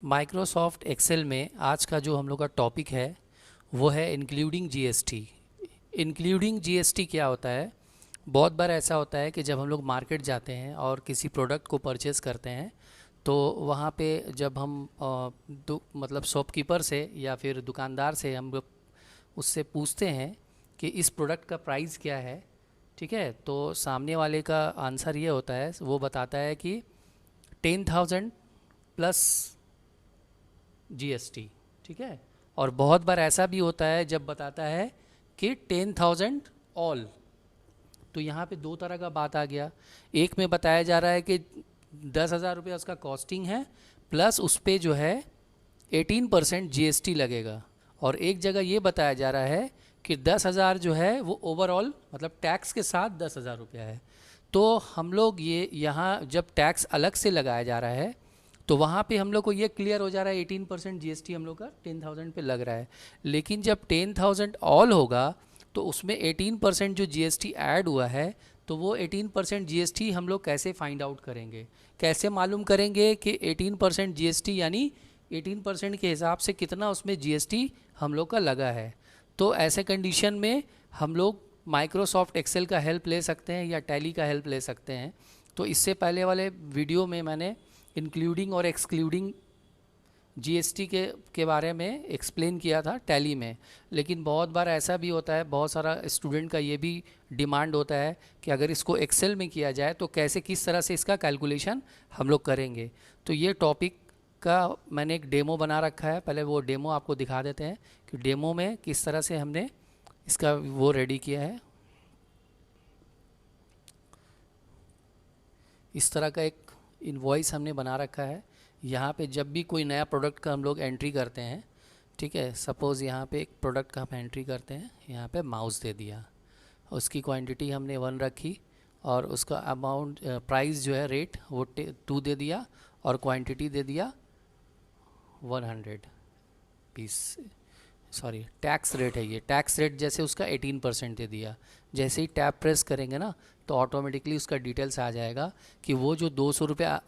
Microsoft Excel में आज का जो हम लोग का टॉपिक है वो है इंक्लूडिंग जीएसटी। इंक्लूडिंग जीएसटी क्या होता है? बहुत बार ऐसा होता है कि जब हम लोग मार्केट जाते हैं और किसी प्रोडक्ट को परचेस करते हैं तो वहाँ पे जब हम मतलब शॉपकीपर से या फिर दुकानदार से हम लोग उससे पूछते हैं कि इस प्रोडक्ट का प्राइस क्या है, ठीक है, तो सामने वाले का आंसर ये होता है, वो बताता है कि 10,000 प्लस जीएसटी। ठीक है। और बहुत बार ऐसा भी होता है जब बताता है कि 10,000 ऑल। तो यहाँ पे दो तरह का बात आ गया। एक में बताया जा रहा है कि 10,000 रुपया उसका कॉस्टिंग है, प्लस उस पर जो है 18% जीएसटी लगेगा। और एक जगह ये बताया जा रहा है कि 10,000 जो है वो ओवरऑल मतलब टैक्स के साथ 10,000 रुपया है। तो हम लोग ये यहाँ जब टैक्स अलग से लगाया जा रहा है तो वहाँ पे हम लोग को ये क्लियर हो जा रहा है 18% जीएसटी हम लोग का 10,000 पे लग रहा है। लेकिन जब 10,000 ऑल होगा तो उसमें 18% जो जीएसटी ऐड हुआ है, तो वो 18% जीएसटी हम लोग कैसे फाइंड आउट करेंगे, कैसे मालूम करेंगे कि 18% जीएसटी यानी 18% के हिसाब से कितना उसमें जीएसटी हम लोग का लगा है। तो ऐसे कंडीशन में हम लोग माइक्रोसॉफ्ट एक्सेल का हेल्प ले सकते हैं या टैली का हेल्प ले सकते हैं। तो इससे पहले वाले वीडियो में मैंने इंक्लूडिंग और एक्सक्लूडिंग जीएसटी के बारे में एक्सप्लेन किया था टैली में। लेकिन बहुत बार ऐसा भी होता है, बहुत सारा स्टूडेंट का ये भी डिमांड होता है कि अगर इसको एक्सेल में किया जाए तो कैसे किस तरह से इसका कैलकुलेशन हम लोग करेंगे। तो ये टॉपिक का मैंने एक डेमो बना रखा है, पहले वो डेमो आपको दिखा देते हैं कि डेमो में किस तरह से हमने इसका वो रेडी किया है। इस तरह का एक इनवॉइस हमने बना रखा है। यहाँ पे जब भी कोई नया प्रोडक्ट का हम लोग एंट्री करते हैं, ठीक है, सपोज़ यहाँ पे एक प्रोडक्ट का हम एंट्री करते हैं, यहाँ पे माउस दे दिया, उसकी क्वांटिटी हमने 1 रखी और उसका अमाउंट प्राइस जो है रेट वो 2 दे दिया और क्वांटिटी दे दिया 100 पीस। सॉरी, टैक्स रेट है ये, टैक्स रेट जैसे उसका 18% दे दिया। जैसे ही टैप प्रेस करेंगे ना तो ऑटोमेटिकली उसका डिटेल्स आ जाएगा कि वो जो 200 रुपया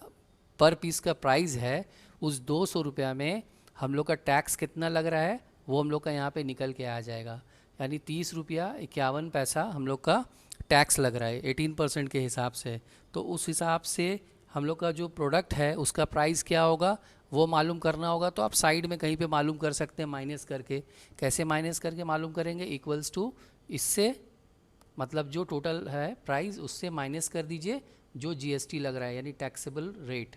पर पीस का प्राइस है, उस 200 रुपया में हम लोग का टैक्स कितना लग रहा है वो हम लोग का यहाँ पे निकल के आ जाएगा। यानी 30 रुपया 51 पैसा हम लोग का टैक्स लग रहा है 18% के हिसाब से। तो उस हिसाब से हम लोग का जो प्रोडक्ट है उसका प्राइस क्या होगा वो मालूम करना होगा। तो आप साइड में कहीं पे मालूम कर सकते हैं माइनस करके। कैसे माइनस करके मालूम करेंगे? इक्वल्स टू, इससे मतलब जो टोटल है प्राइस उससे माइनस कर दीजिए जो जीएसटी लग रहा है यानी टैक्सेबल रेट।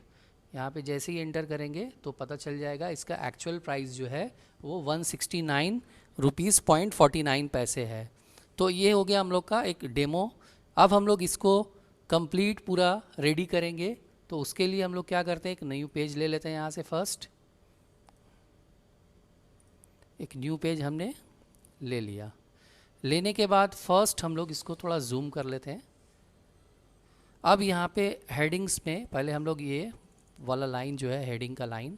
यहाँ पे जैसे ही एंटर करेंगे तो पता चल जाएगा इसका एक्चुअल प्राइस जो है वो 169 रुपीज़ पॉइंट 49 पैसे है। तो ये हो गया हम लोग का एक डेमो। अब हम लोग इसको कंप्लीट पूरा रेडी करेंगे। तो उसके लिए हम लोग क्या करते हैं, एक न्यू पेज ले लेते हैं। यहाँ से फर्स्ट एक न्यू पेज हमने ले लिया। लेने के बाद फर्स्ट हम लोग इसको थोड़ा जूम कर लेते हैं। अब यहाँ पे हेडिंग्स में पहले हम लोग ये वाला लाइन जो है हेडिंग का लाइन,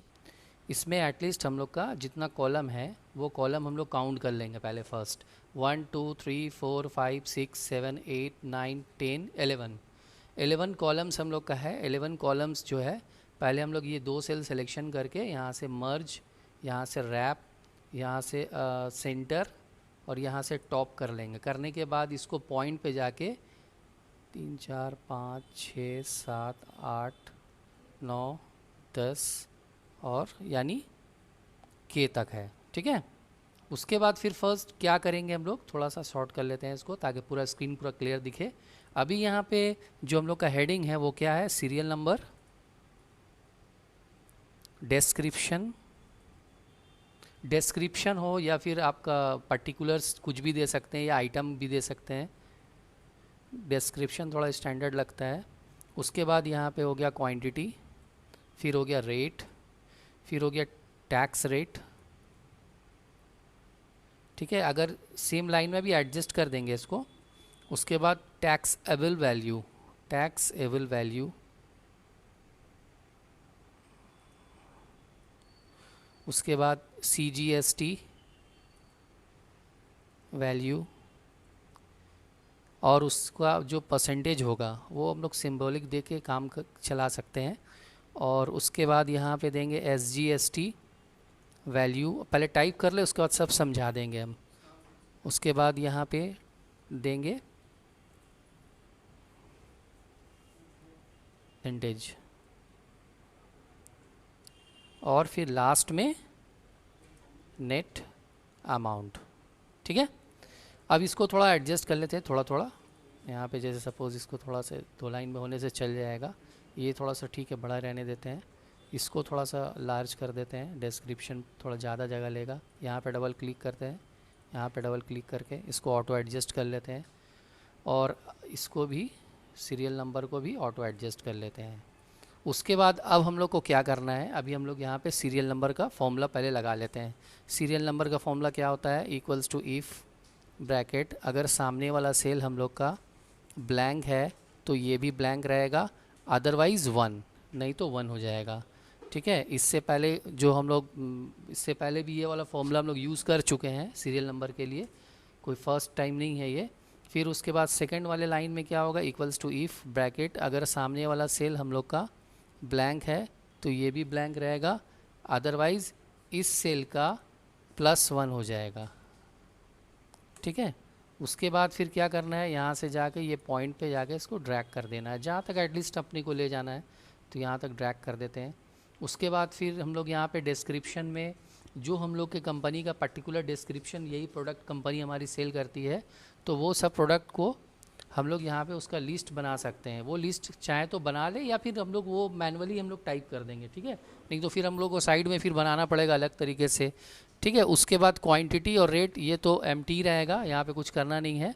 इसमें एटलीस्ट हम लोग का जितना कॉलम है वो कॉलम हम लोग काउंट कर लेंगे पहले फर्स्ट। 1 2 3 4 5 6 7 8 9 10 11 कॉलम्स हम लोग का है। 11 कॉलम्स जो है पहले हम लोग ये 2 सेल सिलेक्शन करके यहाँ से मर्ज, यहाँ से रैप, यहाँ से सेंटर और यहाँ से टॉप कर लेंगे। करने के बाद इसको पॉइंट पे जाके 3 4 5 6 7 8 9 10 और यानी के तक है, ठीक है। उसके बाद फिर फर्स्ट क्या करेंगे, हम लोग थोड़ा सा शॉर्ट कर लेते हैं इसको ताकि पूरा स्क्रीन पूरा क्लियर दिखे। अभी यहाँ पे जो हम लोग का हेडिंग है वो क्या है, सीरियल नंबर, डिस्क्रिप्शन हो या फिर आपका पर्टिकुलर्स कुछ भी दे सकते हैं या आइटम भी दे सकते हैं। डिस्क्रिप्शन थोड़ा स्टैंडर्ड लगता है। उसके बाद यहाँ पे हो गया क्वांटिटी, फिर हो गया रेट, फिर हो गया टैक्स रेट, ठीक है। अगर सेम लाइन में भी एडजस्ट कर देंगे इसको। उसके बाद टैक्सेबल वैल्यू, उसके बाद CGST वैल्यू और उसका जो परसेंटेज होगा वो हम लोग सिंबॉलिक दे के काम चला सकते हैं। और उसके बाद यहाँ पे देंगे SGST वैल्यू, पहले टाइप कर ले उसके बाद सब समझा देंगे हम। उसके बाद यहाँ पे देंगे परसेंटेज, और फिर लास्ट में नेट अमाउंट। ठीक है, अब इसको थोड़ा एडजस्ट कर लेते हैं थोड़ा थोड़ा। यहाँ पे जैसे सपोज़ इसको थोड़ा सा 2 लाइन में होने से चल जाएगा, ये थोड़ा सा ठीक है बड़ा रहने देते हैं। इसको थोड़ा सा लार्ज कर देते हैं, डिस्क्रिप्शन थोड़ा ज़्यादा जगह लेगा। यहाँ पे डबल क्लिक करते हैं, यहाँ पे डबल क्लिक करके इसको ऑटो एडजस्ट कर लेते हैं, और इसको भी सीरियल नंबर को भी ऑटो एडजस्ट कर लेते हैं। उसके बाद अब हम लोग को क्या करना है, अभी हम लोग यहाँ पे सीरियल नंबर का फॉर्मूला पहले लगा लेते हैं। सीरियल नंबर का फॉर्मूला क्या होता है, इक्वल्स टू इफ़ ब्रैकेट, अगर सामने वाला सेल हम लोग का ब्लैंक है तो ये भी ब्लैंक रहेगा, अदरवाइज़ 1, नहीं तो 1 हो जाएगा। ठीक है, इससे पहले जो हम लोग इससे पहले भी ये वाला फॉर्मूला हम लोग यूज़ कर चुके हैं सीरियल नंबर के लिए, कोई फर्स्ट टाइम नहीं है ये। फिर उसके बाद सेकंड वाले लाइन में क्या होगा, इक्वल्स टू इफ़ ब्रैकेट, अगर सामने वाला सेल हम लोग का ब्लैंक है तो ये भी ब्लैंक रहेगा, अदरवाइज़ इस सेल का +1 हो जाएगा। ठीक है, उसके बाद फिर क्या करना है, यहाँ से जाके ये पॉइंट पे जाके इसको ड्रैग कर देना है, जहाँ तक एटलीस्ट अपने को ले जाना है तो यहाँ तक ड्रैग कर देते हैं। उसके बाद फिर हम लोग यहाँ पे डिस्क्रिप्शन में जो हम लोग के कंपनी का पर्टिकुलर डिस्क्रिप्शन, यही प्रोडक्ट कंपनी हमारी सेल करती है, तो वो सब प्रोडक्ट को हम लोग यहाँ पे उसका लिस्ट बना सकते हैं। वो लिस्ट चाहे तो बना ले, या फिर हम लोग वो मैनुअली हम लोग टाइप कर देंगे। ठीक है, नहीं तो फिर हम लोग को साइड में फिर बनाना पड़ेगा अलग तरीके से। ठीक है, उसके बाद क्वांटिटी और रेट ये तो एम्प्टी रहेगा, यहाँ पे कुछ करना नहीं है।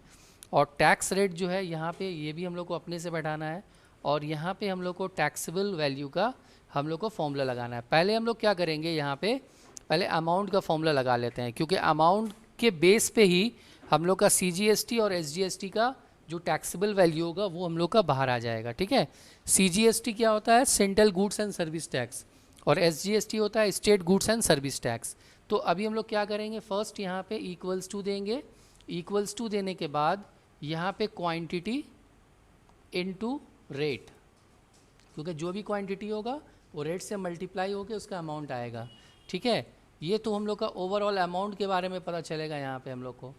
और टैक्स रेट जो है यहाँ पे ये भी हम लोग को अपने से बैठाना है, और यहाँ पे हम लोग को टैक्सेबल वैल्यू का हम लोग को फॉर्मूला लगाना है। पहले हम लोग क्या करेंगे, यहाँ पे पहले अमाउंट का फॉर्मूला लगा लेते हैं, क्योंकि अमाउंट के बेस पे ही हम लोग का CGST और SGST का जो टैक्सेबल वैल्यू होगा वो हम लोग का बाहर आ जाएगा। ठीक है, CGST क्या होता है, central goods and service tax, और SGST होता है state goods and service tax. तो अभी हम लोग क्या करेंगे, फर्स्ट यहाँ पे इक्वल्स टू देंगे, इक्वल्स टू देने के बाद यहाँ पे क्वांटिटी इनटू रेट, क्योंकि जो भी क्वांटिटी होगा वो रेट से मल्टीप्लाई होकर उसका अमाउंट आएगा। ठीक है, ये तो हम लोग का ओवरऑल अमाउंट के बारे में पता चलेगा यहाँ पे हम लोग को।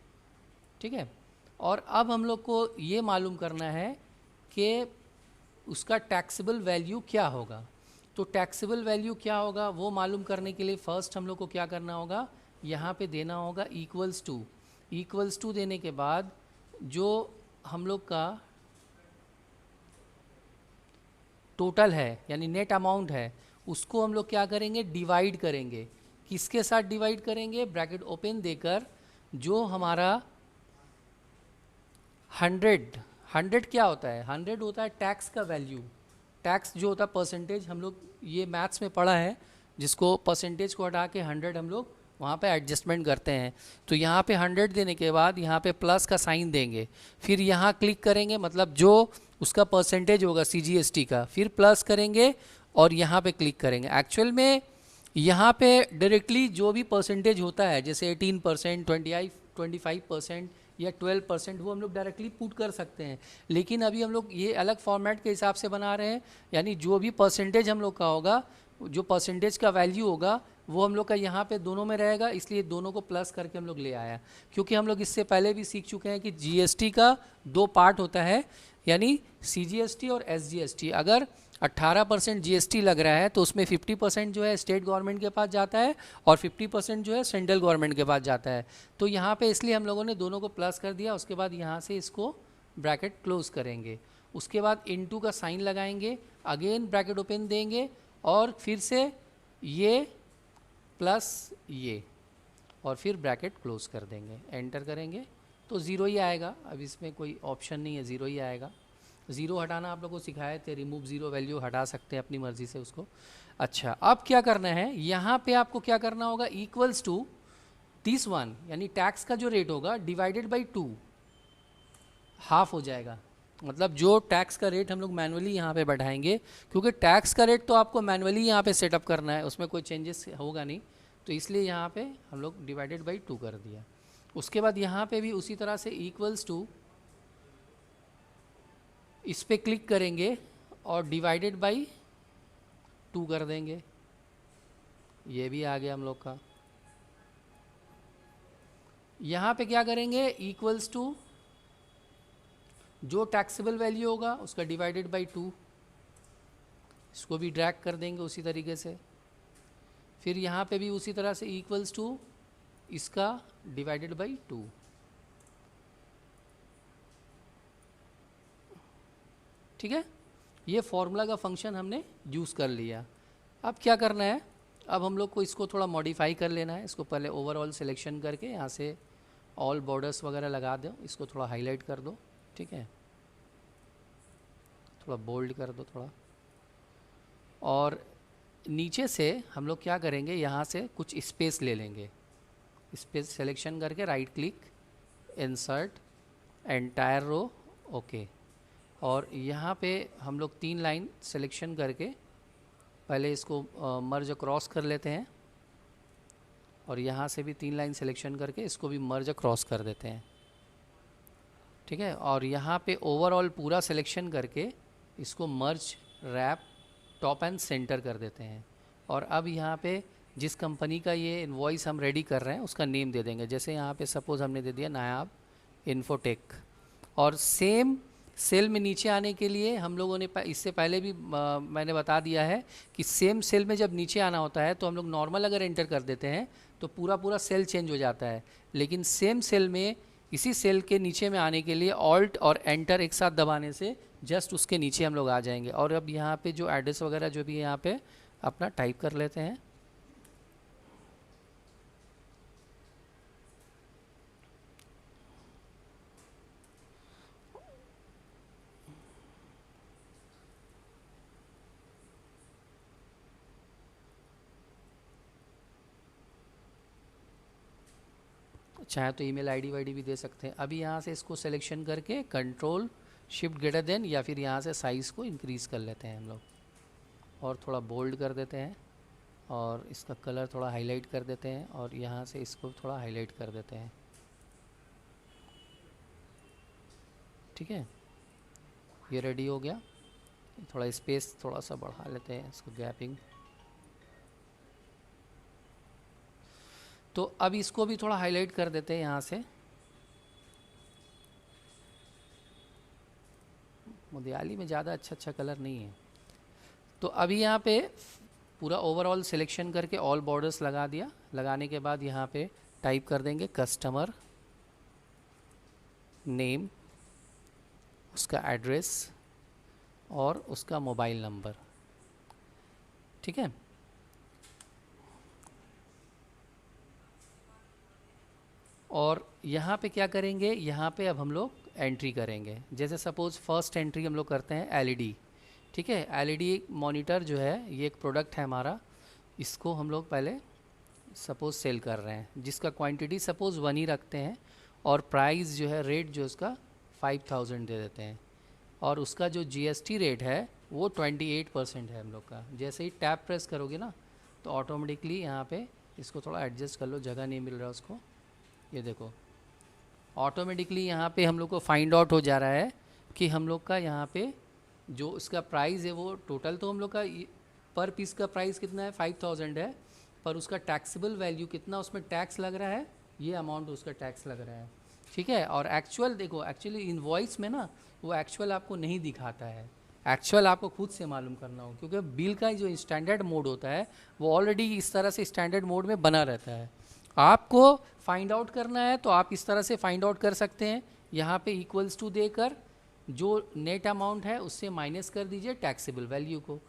ठीक है, और अब हम लोग को ये मालूम करना है कि उसका टैक्सेबल वैल्यू क्या होगा। तो टैक्सेबल वैल्यू क्या होगा वो मालूम करने के लिए फर्स्ट हम लोग को क्या करना होगा, यहाँ पे देना होगा इक्वल्स टू। इक्वल्स टू देने के बाद जो हम लोग का टोटल है यानी नेट अमाउंट है, उसको हम लोग क्या करेंगे, डिवाइड करेंगे। किसके साथ डिवाइड करेंगे, ब्रैकेट ओपन देकर, जो हमारा 100 क्या होता है, 100 होता है टैक्स का वैल्यू। टैक्स जो होता है परसेंटेज, हम लोग ये मैथ्स में पढ़ा है, जिसको परसेंटेज को हटा के 100 हम लोग वहाँ पे एडजस्टमेंट करते हैं। तो यहाँ पे 100 देने के बाद यहाँ पे प्लस का साइन देंगे, फिर यहाँ क्लिक करेंगे, मतलब जो उसका परसेंटेज होगा CGST का, फिर प्लस करेंगे और यहाँ पे क्लिक करेंगे। एक्चुअल में यहाँ पे डायरेक्टली जो भी परसेंटेज होता है, जैसे 18%, 25% या 12%, वो हम लोग डायरेक्टली पुट कर सकते हैं, लेकिन अभी हम लोग ये अलग फॉर्मेट के हिसाब से बना रहे हैं। यानी जो भी परसेंटेज हम लोग का होगा, जो परसेंटेज का वैल्यू होगा वो हम लोग का यहाँ पे दोनों में रहेगा, इसलिए दोनों को प्लस करके हम लोग ले आया। क्योंकि हम लोग इससे पहले भी सीख चुके हैं कि GST का 2 पार्ट होता है, यानी CGST और SGST। अगर 18% GST लग रहा है तो उसमें 50% जो है स्टेट गवर्नमेंट के पास जाता है और 50% जो है सेंट्रल गवर्नमेंट के पास जाता है। तो यहाँ पे इसलिए हम लोगों ने दोनों को प्लस कर दिया। उसके बाद यहाँ से इसको ब्रैकेट क्लोज करेंगे, उसके बाद इनटू का साइन लगाएंगे, अगेन ब्रैकेट ओपन देंगे और फिर से ये प्लस ये, और फिर ब्रैकेट क्लोज कर देंगे, एंटर करेंगे तो 0 ही आएगा। अब इसमें कोई ऑप्शन नहीं है, 0 ही आएगा। 0 हटाना आप लोगों को सिखाए थे, रिमूव 0 वैल्यू हटा सकते हैं अपनी मर्जी से उसको। अच्छा, अब क्या करना है, यहाँ पे आपको क्या करना होगा, इक्वल्स टू दिस वन, यानी टैक्स का जो रेट होगा डिवाइडेड बाई 2, हाफ हो जाएगा। मतलब जो टैक्स का रेट हम लोग मैनुअली यहाँ पे बढ़ाएंगे, क्योंकि टैक्स का रेट तो आपको मैनुअली यहाँ पे सेटअप करना है, उसमें कोई चेंजेस होगा नहीं, तो इसलिए यहाँ पे हम लोग डिवाइडेड बाई 2 कर दिया। उसके बाद यहाँ पे भी उसी तरह से इक्वल्स टू, इस पर क्लिक करेंगे और डिवाइडेड बाई 2 कर देंगे, ये भी आ गया हम लोग का। यहाँ पे क्या करेंगे, इक्वल्स टू जो टैक्सेबल वैल्यू होगा उसका डिवाइडेड बाई 2, इसको भी ड्रैग कर देंगे उसी तरीके से। फिर यहाँ पे भी उसी तरह से इक्वल्स टू इसका डिवाइडेड बाई 2। ठीक है, ये फॉर्मूला का फंक्शन हमने यूज़ कर लिया। अब क्या करना है, अब हम लोग को इसको थोड़ा मॉडिफाई कर लेना है। इसको पहले ओवरऑल सिलेक्शन करके यहाँ से ऑल बॉर्डर्स वगैरह लगा दो, इसको थोड़ा हाईलाइट कर दो। ठीक है, थोड़ा बोल्ड कर दो थोड़ा। और नीचे से हम लोग क्या करेंगे, यहाँ से कुछ स्पेस ले लेंगे, स्पेस सिलेक्शन करके right click, insert entire row, okay. और यहाँ पे हम लोग 3 लाइन सिलेक्शन करके पहले इसको मर्ज क्रॉस कर लेते हैं, और यहाँ से भी 3 लाइन सिलेक्शन करके इसको भी मर्ज क्रॉस कर देते हैं। ठीक है, और यहाँ पे ओवरऑल पूरा सिलेक्शन करके इसको मर्ज रैप टॉप एंड सेंटर कर देते हैं। और अब यहाँ पे जिस कंपनी का ये इनवॉइस हम रेडी कर रहे हैं उसका नेम दे देंगे। जैसे यहाँ पे सपोज हमने दे दिया नायाब इन्फोटेक। और सेम सेल में नीचे आने के लिए हम लोगों ने इससे पहले भी मैंने बता दिया है कि सेम सेल में जब नीचे आना होता है तो हम लोग नॉर्मल अगर एंटर कर देते हैं तो पूरा सेल चेंज हो जाता है। लेकिन सेम सेल में इसी सेल के नीचे में आने के लिए ऑल्ट और एंटर एक साथ दबाने से जस्ट उसके नीचे हम लोग आ जाएंगे। और अब यहाँ पे जो एड्रेस वगैरह जो भी यहाँ पे अपना टाइप कर लेते हैं। चाहे तो ईमेल आईडी वाईडी भी दे सकते हैं। अभी यहाँ से इसको सिलेक्शन करके कंट्रोल शिफ्ट ग्रेटर देन, या फिर यहाँ से साइज़ को इंक्रीज़ कर लेते हैं हम लोग, और थोड़ा बोल्ड कर देते हैं, और इसका कलर थोड़ा हाईलाइट कर देते हैं, और यहाँ से इसको थोड़ा हाईलाइट कर देते हैं। ठीक है, ये रेडी हो गया। थोड़ा स्पेस थोड़ा सा बढ़ा लेते हैं, इसको गैपिंग। तो अब इसको भी थोड़ा हाईलाइट कर देते हैं यहाँ से। मुदियाली में ज़्यादा अच्छा कलर नहीं है। तो अभी यहाँ पे पूरा ओवरऑल सिलेक्शन करके ऑल बॉर्डर्स लगा दिया। लगाने के बाद यहाँ पे टाइप कर देंगे कस्टमर नेम, उसका एड्रेस और उसका मोबाइल नंबर। ठीक है, और यहाँ पे क्या करेंगे, यहाँ पे अब हम लोग एंट्री करेंगे। जैसे सपोज़ फर्स्ट एंट्री हम लोग करते हैं एलईडी। ठीक है, एलईडी मॉनिटर जो है ये एक प्रोडक्ट है हमारा, इसको हम लोग पहले सपोज़ सेल कर रहे हैं, जिसका क्वांटिटी सपोज़ 1 ही रखते हैं, और प्राइस जो है रेट जो उसका 5000 दे देते हैं, और उसका जो जीएसटी रेट है वो 28% है हम लोग का। जैसे ही टैप प्रेस करोगे ना तो ऑटोमेटिकली यहाँ पे इसको थोड़ा एडजस्ट कर लो, जगह नहीं मिल रहा उसको। ये देखो ऑटोमेटिकली यहाँ पे हम लोग को फाइंड आउट हो जा रहा है कि हम लोग का यहाँ पे जो इसका प्राइस है वो टोटल तो हम लोग का पर पीस का प्राइस कितना है 5000 है, पर उसका टैक्सेबल वैल्यू कितना उसमें टैक्स लग रहा है, ये अमाउंट उसका टैक्स लग रहा है। ठीक है, और एक्चुअल देखो एक्चुअली इनवॉइस में ना वो एक्चुअल आपको नहीं दिखाता है, एक्चुअल आपको खुद से मालूम करना हो, क्योंकि बिल का जो स्टैंडर्ड मोड होता है वो ऑलरेडी इस तरह से स्टैंडर्ड मोड में बना रहता है। आपको फाइंड आउट करना है तो आप इस तरह से फाइंड आउट कर सकते हैं। यहाँ पे इक्वल्स टू देकर जो नेट अमाउंट है उससे माइनस कर दीजिए टैक्सेबल वैल्यू को,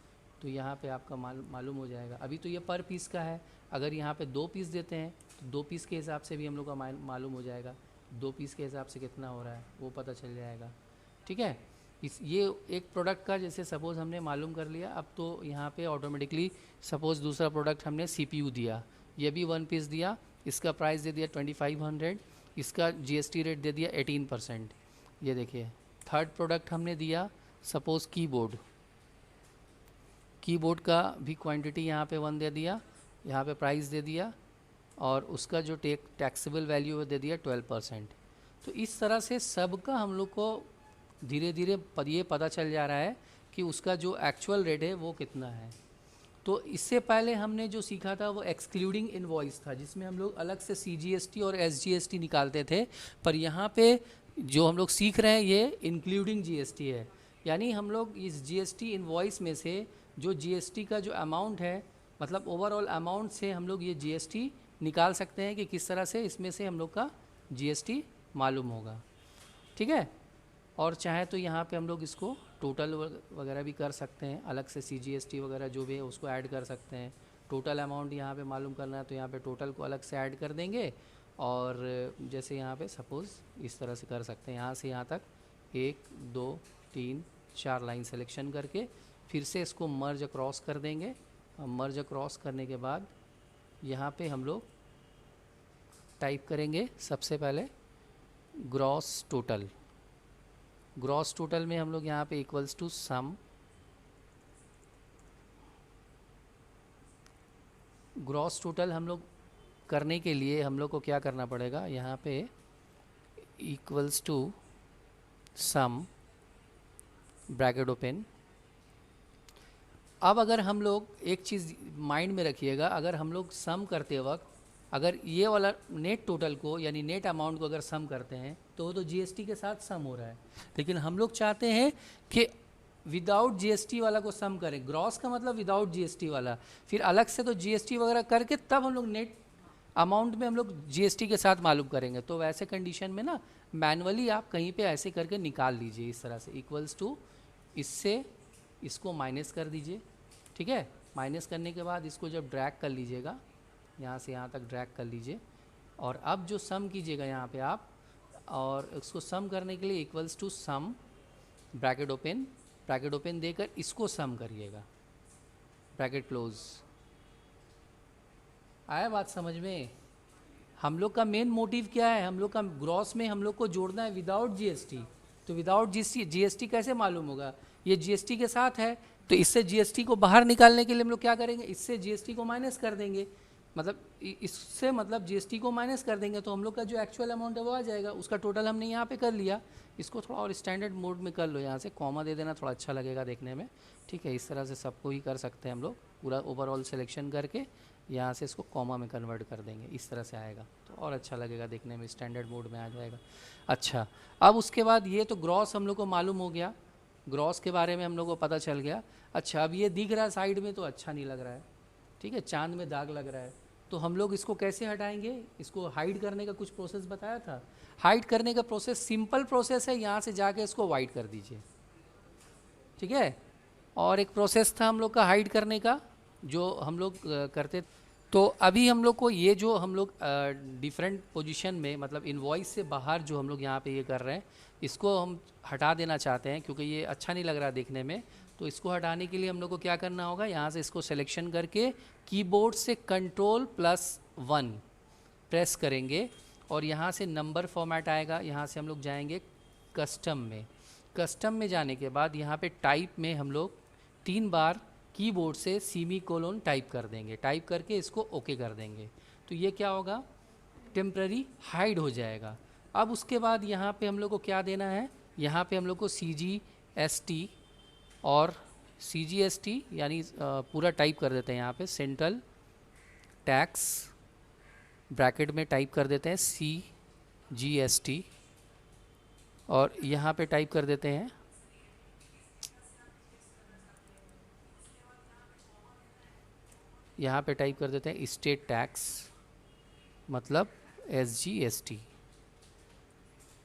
तो यहाँ पे आपका मालूम हो जाएगा। अभी तो ये पर पीस का है, अगर यहाँ पे 2 पीस देते हैं तो 2 पीस के हिसाब से भी हम लोग का मालूम हो जाएगा, 2 पीस के हिसाब से कितना हो रहा है वो पता चल जाएगा। ठीक है, ये एक प्रोडक्ट का जैसे सपोज़ हमने मालूम कर लिया। अब तो यहाँ पे ऑटोमेटिकली सपोज़ दूसरा प्रोडक्ट हमने CPU दिया, ये भी 1 पीस दिया, इसका प्राइस दे दिया 2500, इसका जीएसटी रेट दे दिया 18%। ये देखिए थर्ड प्रोडक्ट हमने दिया सपोज़ कीबोर्ड का भी क्वांटिटी यहाँ पे 1 दे दिया, यहाँ पे प्राइस दे दिया, और उसका जो टैक्सेबल वैल्यू दे दिया 12%। तो इस तरह से सबका हम लोग को धीरे धीरे ये पता चल जा रहा है कि उसका जो एक्चुअल रेट है वो कितना है। तो इससे पहले हमने जो सीखा था वो एक्सक्लूडिंग इनवॉइस था, जिसमें हम लोग अलग से CGST और SGST निकालते थे। पर यहाँ पे जो हम लोग सीख रहे हैं ये इंक्लूडिंग GST है, यानी हम लोग इस GST इनवॉइस में से जो GST का जो अमाउंट है, मतलब ओवरऑल अमाउंट से हम लोग ये GST निकाल सकते हैं कि किस तरह से इसमें से हम लोग का GST मालूम होगा। ठीक है, और चाहे तो यहाँ पे हम लोग इसको टोटल वगैरह भी कर सकते हैं, अलग से CGST वगैरह जो भी है उसको ऐड कर सकते हैं। टोटल अमाउंट यहाँ पे मालूम करना है तो यहाँ पे टोटल को अलग से ऐड कर देंगे, और जैसे यहाँ पे सपोज़ इस तरह से कर सकते हैं, यहाँ से यहाँ तक 1 2 3 4 लाइन सिलेक्शन करके फिर से इसको मर्ज अक्रॉस कर देंगे। मर्ज अक्रॉस करने के बाद यहाँ पे हम लोग टाइप करेंगे सबसे पहले ग्रॉस टोटल। ग्रॉस टोटल में हम लोग यहाँ पे equals to sum, gross total हम लोग करने के लिए हम लोग को क्या करना पड़ेगा, यहाँ पे equals to sum bracket open. अब अगर हम लोग एक चीज़ माइंड में रखिएगा, अगर हम लोग सम करते वक्त अगर ये वाला नेट टोटल को यानी नेट अमाउंट को अगर सम करते हैं तो वो तो GST के साथ सम हो रहा है, लेकिन हम लोग चाहते हैं कि विदाउट GST वाला को सम करें। ग्रॉस का मतलब विदाउट GST वाला, फिर अलग से तो GST वगैरह करके तब हम लोग नेट अमाउंट में हम लोग GST के साथ मालूम करेंगे। तो वैसे कंडीशन में ना मैनुअली आप कहीं पे ऐसे करके निकाल लीजिए इस तरह से, इक्वल्स टू इससे इसको माइनस कर दीजिए। ठीक है, माइनस करने के बाद इसको जब ड्रैग कर लीजिएगा, यहाँ से यहाँ तक ड्रैग कर लीजिए, और अब जो सम कीजिएगा यहाँ पे आप, और इसको सम करने के लिए equals to sum bracket open देकर इसको सम करिएगा, ब्रैकेट क्लोज। आया बात समझ में? हम लोग का मेन मोटिव क्या है, हम लोग का ग्रॉस में हम लोग को जोड़ना है विदाउट GST। तो विदाउट GST कैसे मालूम होगा, ये GST के साथ है, तो इससे GST को बाहर निकालने के लिए हम लोग क्या करेंगे, इससे GST को माइनस कर देंगे, मतलब इससे मतलब GST को माइनस कर देंगे तो हम लोग का जो एक्चुअल अमाउंट है वो आ जाएगा। उसका टोटल हमने यहाँ पे कर लिया। इसको थोड़ा और स्टैंडर्ड मोड में कर लो, यहाँ से कॉमा दे देना, थोड़ा अच्छा लगेगा देखने में। ठीक है, इस तरह से सबको ही कर सकते हैं हम लोग, पूरा ओवरऑल सिलेक्शन करके यहाँ से इसको कॉमा में कन्वर्ट कर देंगे, इस तरह से आएगा तो और अच्छा लगेगा देखने में, स्टैंडर्ड मोड में आ जाएगा। अच्छा, अब उसके बाद ये तो ग्रॉस हम लोग को मालूम हो गया, ग्रॉस के बारे में हम लोग को पता चल गया। अच्छा, अब ये दिख रहा है साइड में तो अच्छा नहीं लग रहा है, ठीक है, चांद में दाग लग रहा है, तो हम लोग इसको कैसे हटाएंगे, इसको हाइड करने का कुछ प्रोसेस बताया था। हाइड करने का प्रोसेस सिंपल प्रोसेस है, यहाँ से जाके इसको वाइट कर दीजिए। ठीक है, और एक प्रोसेस था हम लोग का हाइड करने का जो हम लोग करते। तो अभी हम लोग को ये जो हम लोग डिफरेंट पोजीशन में, मतलब इनवॉइस से बाहर जो हम लोग यहाँ पे ये कर रहे हैं, इसको हम हटा देना चाहते हैं क्योंकि ये अच्छा नहीं लग रहा देखने में। तो इसको हटाने के लिए हम लोग को क्या करना होगा, यहाँ से इसको सिलेक्शन करके कीबोर्ड से Ctrl+1 प्रेस करेंगे और यहाँ से नंबर फॉर्मेट आएगा। यहाँ से हम लोग जाएंगे कस्टम में। कस्टम में जाने के बाद यहाँ पे टाइप में हम लोग 3 बार कीबोर्ड से सेमीकोलन टाइप कर देंगे, टाइप करके इसको ओके कर देंगे। तो ये क्या होगा, टेम्प्ररी हाइड हो जाएगा। अब उसके बाद यहाँ पे हम लोग को क्या देना है, यहाँ पे हम लोग को CGST और CGST यानी पूरा टाइप कर देते हैं। यहाँ पे सेंट्रल टैक्स ब्रैकेट में टाइप कर देते हैं CGST और यहाँ पे टाइप कर देते हैं स्टेट टैक्स मतलब SGST,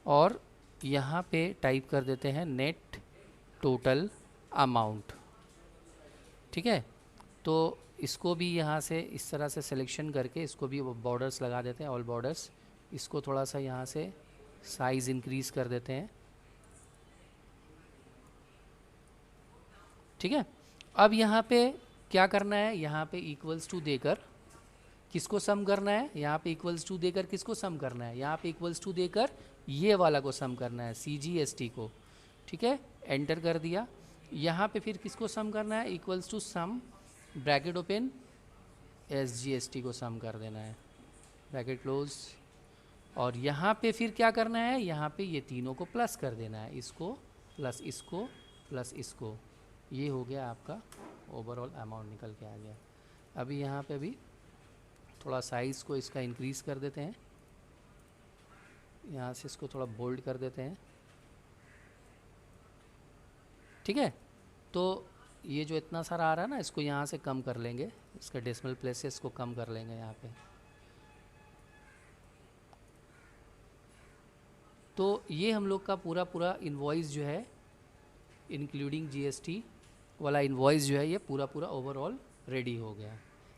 और यहाँ पे टाइप कर देते हैं नेट टोटल अमाउंट। ठीक है, तो इसको भी यहाँ से इस तरह से सिलेक्शन करके इसको भी बॉर्डर्स लगा देते हैं, ऑल बॉर्डर्स। इसको थोड़ा सा यहाँ से साइज़ इंक्रीज़ कर देते हैं। ठीक है, अब यहाँ पे क्या करना है, यहाँ पे इक्वल्स टू देकर किसको सम करना है, यहाँ पे इक्वल्स टू देकर किसको सम करना है, यहाँ पे इक्वल्स टू देकर ये वाला को सम करना है, CGST को। ठीक है, एंटर कर दिया। यहाँ पे फिर किसको सम करना है, equals to sum bracket open SGST को सम कर देना है, ब्रैकेट क्लोज। और यहाँ पे फिर क्या करना है, यहाँ पे ये तीनों को प्लस कर देना है, इसको प्लस इसको प्लस इसको। ये हो गया आपका ओवरऑल अमाउंट निकल के आ गया। अभी यहाँ पे अभी थोड़ा साइज़ को इसका इंक्रीज़ कर देते हैं, यहाँ से इसको थोड़ा बोल्ड कर देते हैं, ठीक है। तो ये जो इतना सारा आ रहा है ना, इसको यहाँ से कम कर लेंगे, इसके डेसिमल प्लेसेस को कम कर लेंगे यहाँ पे। तो ये हम लोग का पूरा पूरा इन्वॉइस जो है इंक्लूडिंग जीएसटी वाला इन्वॉइस जो है ये पूरा पूरा ओवरऑल रेडी हो गया।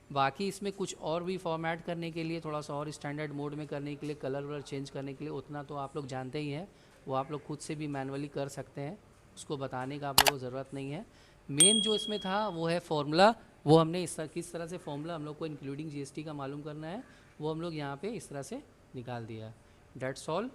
बाकी इसमें कुछ और भी फॉर्मेट करने के लिए, थोड़ा सा और स्टैंडर्ड मोड में करने के लिए, कलर वलर चेंज करने के लिए, उतना तो आप लोग जानते ही हैं, वो आप लोग खुद से भी मैनुअली कर सकते हैं, उसको बताने का आप लोगों को ज़रूरत नहीं है। मेन जो इसमें था वो है फॉर्मूला, वो हमने किस तरह से फॉर्मूला हम लोग को इंक्लूडिंग जीएसटी का मालूम करना है, वो हम लोग यहाँ पे इस तरह से निकाल दिया। That's all.